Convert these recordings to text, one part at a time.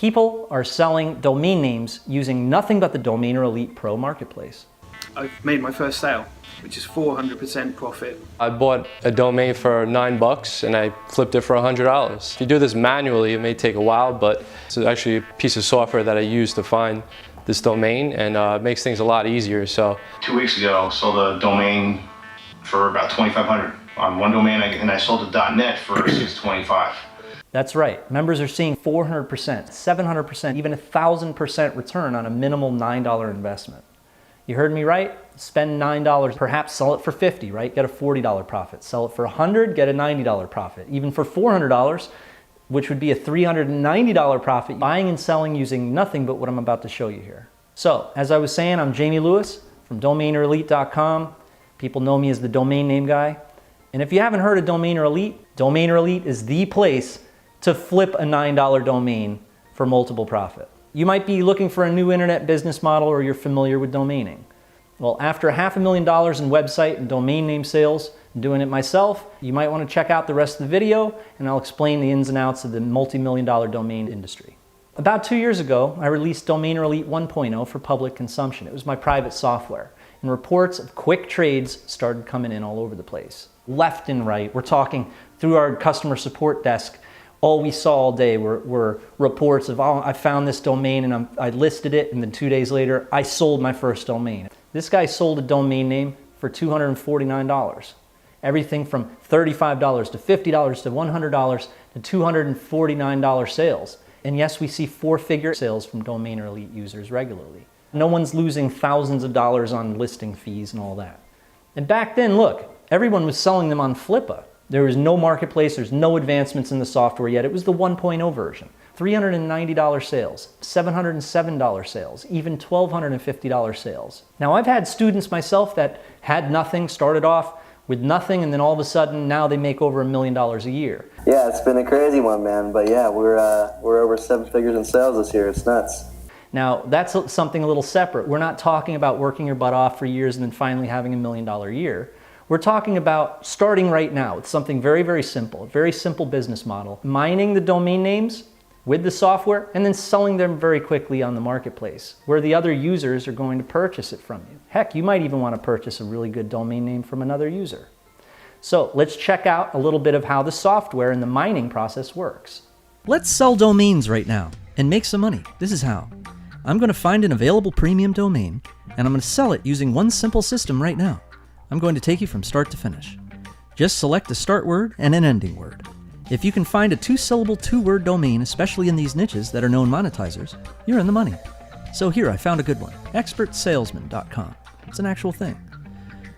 People are selling domain names using nothing but the Domainer Elite Pro marketplace. I've made my first sale, which is 400% profit. I bought a domain for $9 and I flipped it for $100. If you do this manually, it may take a while, but it's actually a piece of software that I use to find this domain, and it makes things a lot easier. So 2 weeks ago, I sold a domain for about $2,500 on one domain, and I sold a .net for $625. That's right. Members are seeing 400%, 700%, even 1,000% return on a minimal $9 investment. You heard me right? Spend $9, perhaps sell it for $50, right? Get a $40 profit. Sell it for $100, get a $90 profit. Even for $400, which would be a $390 profit, buying and selling using nothing but what I'm about to show you here. So, as I was saying, I'm Jamie Lewis from DomainerElite.com. People know me as the domain name guy. And if you haven't heard of Domainer Elite is the place to flip a $9 domain for multiple profit. You might be looking for a new internet business model, or you're familiar with domaining. Well, after $500,000 in website and domain name sales, and doing it myself, you might want to check out the rest of the video, and I'll explain the ins and outs of the multi-million-dollar domain industry. About 2 years ago, I released Domainer Elite 1.0 for public consumption. It was my private software, and reports of quick trades started coming in all over the place. Left and right. We're talking through our customer support desk. All we saw all day were reports of, oh, I found this domain and I listed it, and then 2 days later, I sold my first domain. This guy sold a domain name for $249. Everything from $35 to $50 to $100 to $249 sales. And yes, we see four-figure sales from Domainer Elite users regularly. No one's losing thousands of dollars on listing fees and all that. And back then, look, everyone was selling them on Flippa. There was no marketplace, there's no advancements in the software yet. It was the 1.0 version. $390 sales, $707 sales, even $1,250 sales. Now, I've had students myself that had nothing, started off with nothing, and then all of a sudden now they make over $1 million a year. Yeah, it's been a crazy one, man. But yeah, we're over 7 figures in sales this year. It's nuts. Now, that's something a little separate. We're not talking about working your butt off for years and then finally having $1 million a year. We're talking about starting right now with something very, very simple, a very simple business model. Mining the domain names with the software and then selling them very quickly on the marketplace where the other users are going to purchase it from you. Heck, you might even want to purchase a really good domain name from another user. So let's check out a little bit of how the software and the mining process works. Let's sell domains right now and make some money. This is how. I'm going to find an available premium domain and I'm going to sell it using one simple system right now. I'm going to take you from start to finish. Just select a start word and an ending word. If you can find a 2-syllable, 2-word domain, especially in these niches that are known monetizers, you're in the money. So here, I found a good one, expertsalesman.com. It's an actual thing.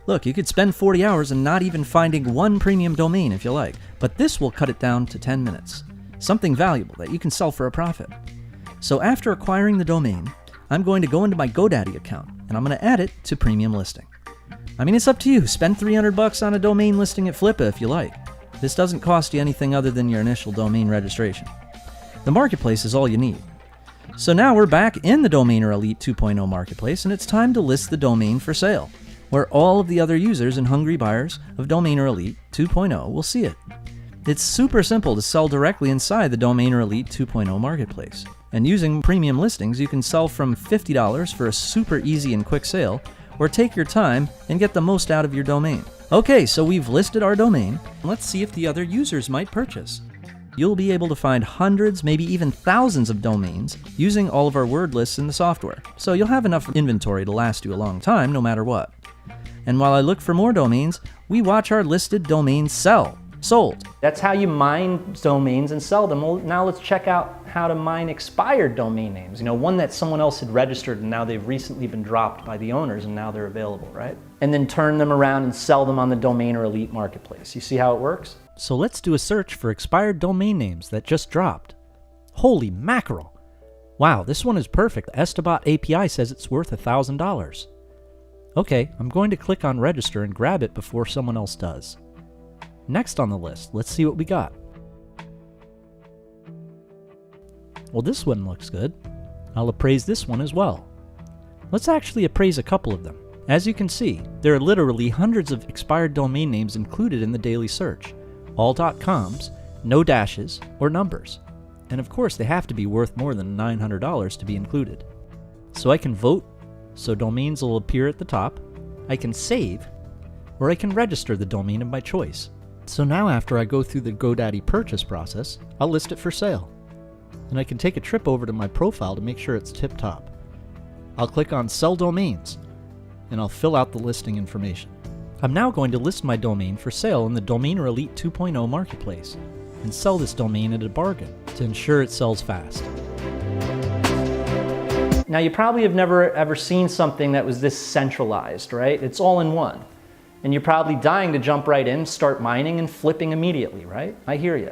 Look, you could spend 40 hours and not even finding one premium domain if you like, but this will cut it down to 10 minutes. Something valuable that you can sell for a profit. So after acquiring the domain, I'm going to go into my Godaddy account and I'm going to add it to premium listing. I mean, it's up to you. Spend $300 on a domain listing at Flippa if you like. This doesn't cost you anything other than your initial domain registration. The marketplace is all you need. So now we're back in the Domainer Elite 2.0 marketplace, and it's time to list the domain for sale, where all of the other users and hungry buyers of Domainer Elite 2.0 will see it. It's super simple to sell directly inside the Domainer Elite 2.0 marketplace. And using premium listings, you can sell from $50 for a super easy and quick sale, or take your time and get the most out of your domain. Okay, so we've listed our domain. Let's see if the other users might purchase. You'll be able to find hundreds, maybe even thousands of domains using all of our word lists in the software. So you'll have enough inventory to last you a long time, no matter what. And while I look for more domains, we watch our listed domains sell. Sold. That's how you mine domains and sell them. Well, now let's check out how to mine expired domain names. You know, one that someone else had registered and now they've recently been dropped by the owners and now they're available, right? And then turn them around and sell them on the Domainer Elite marketplace. You see how it works? So let's do a search for expired domain names that just dropped. Holy mackerel. Wow, this one is perfect. The Estabat API says it's worth $1,000. Okay, I'm going to click on register and grab it before someone else does. Next on the list, let's see what we got. Well, this one looks good. I'll appraise this one as well. Let's actually appraise a couple of them. As you can see, there are literally hundreds of expired domain names included in the daily search. All .coms, no dashes or numbers. And of course, they have to be worth more than $900 to be included. So I can vote, so domains will appear at the top. I can save, or I can register the domain of my choice. So now after I go through the GoDaddy purchase process, I'll list it for sale. And I can take a trip over to my profile to make sure it's tip-top. I'll click on Sell Domains, and I'll fill out the listing information. I'm now going to list my domain for sale in the Domainer Elite 2.0 marketplace, and sell this domain at a bargain to ensure it sells fast. Now you probably have never ever seen something that was this centralized, right? It's all in one. And you're probably dying to jump right in, start mining and flipping immediately, right? I hear you.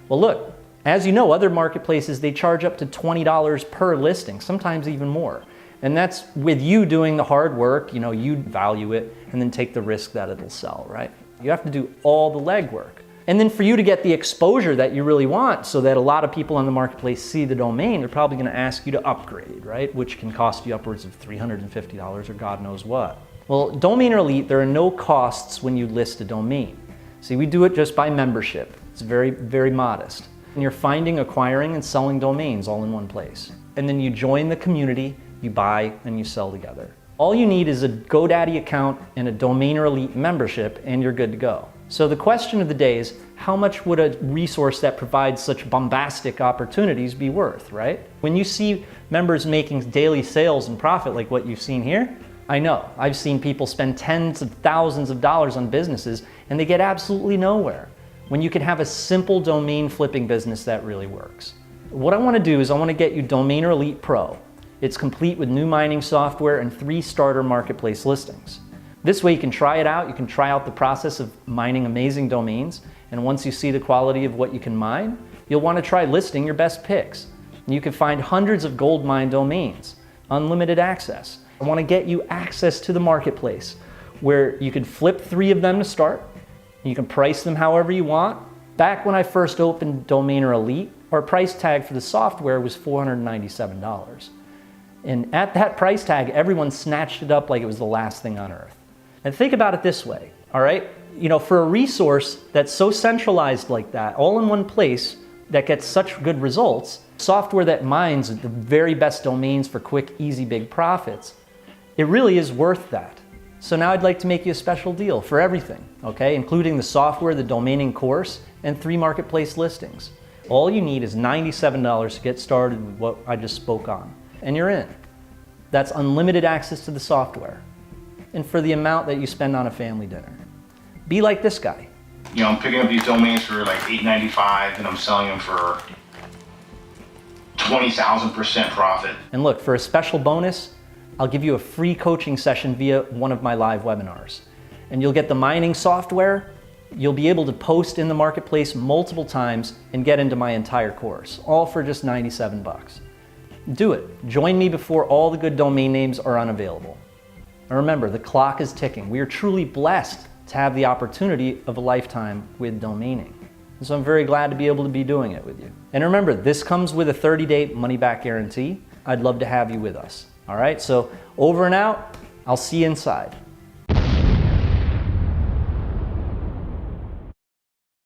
Well look, as you know, other marketplaces, they charge up to $20 per listing, sometimes even more. And that's with you doing the hard work, you value it and then take the risk that it'll sell, right? You have to do all the legwork. And then for you to get the exposure that you really want so that a lot of people on the marketplace see the domain, they're probably gonna ask you to upgrade, right? Which can cost you upwards of $350 or God knows what. Well, Domainer Elite, there are no costs when you list a domain. See, we do it just by membership. It's very, very modest. And you're finding, acquiring, and selling domains all in one place. And then you join the community, you buy, and you sell together. All you need is a GoDaddy account and a Domainer Elite membership, and you're good to go. So the question of the day is, how much would a resource that provides such bombastic opportunities be worth, right? When you see members making daily sales and profit like what you've seen here, I know, I've seen people spend tens of thousands of dollars on businesses and they get absolutely nowhere when you can have a simple domain flipping business that really works. What I want to do is I want to get you Domainer Elite Pro. It's complete with new mining software and 3 starter marketplace listings. This way you can try it out, you can try out the process of mining amazing domains, and once you see the quality of what you can mine, you'll want to try listing your best picks. You can find hundreds of gold mine domains, unlimited access. I want to get you access to the marketplace where you can flip 3 of them to start. You can price them however you want. Back when I first opened Domainer Elite, our price tag for the software was $497. And at that price tag, everyone snatched it up like it was the last thing on earth. And think about it this way, all right? For a resource that's so centralized like that, all in one place, that gets such good results, software that mines the very best domains for quick, easy, big profits, it really is worth that. So now I'd like to make you a special deal for everything, okay? Including the software, the domaining course, and 3 marketplace listings. All you need is $97 to get started with what I just spoke on, and you're in. That's unlimited access to the software, and for the amount that you spend on a family dinner. Be like this guy. I'm picking up these domains for like $8.95 and I'm selling them for 20,000% profit. And look, for a special bonus, I'll give you a free coaching session via one of my live webinars. And you'll get the mining software, you'll be able to post in the marketplace multiple times and get into my entire course, all for just 97 bucks. Do it. Join me before all the good domain names are unavailable. And remember, the clock is ticking. We are truly blessed to have the opportunity of a lifetime with domaining. And so I'm very glad to be able to be doing it with you. And remember, this comes with a 30-day money-back guarantee. I'd love to have you with us. All right, so over and out. I'll see you inside.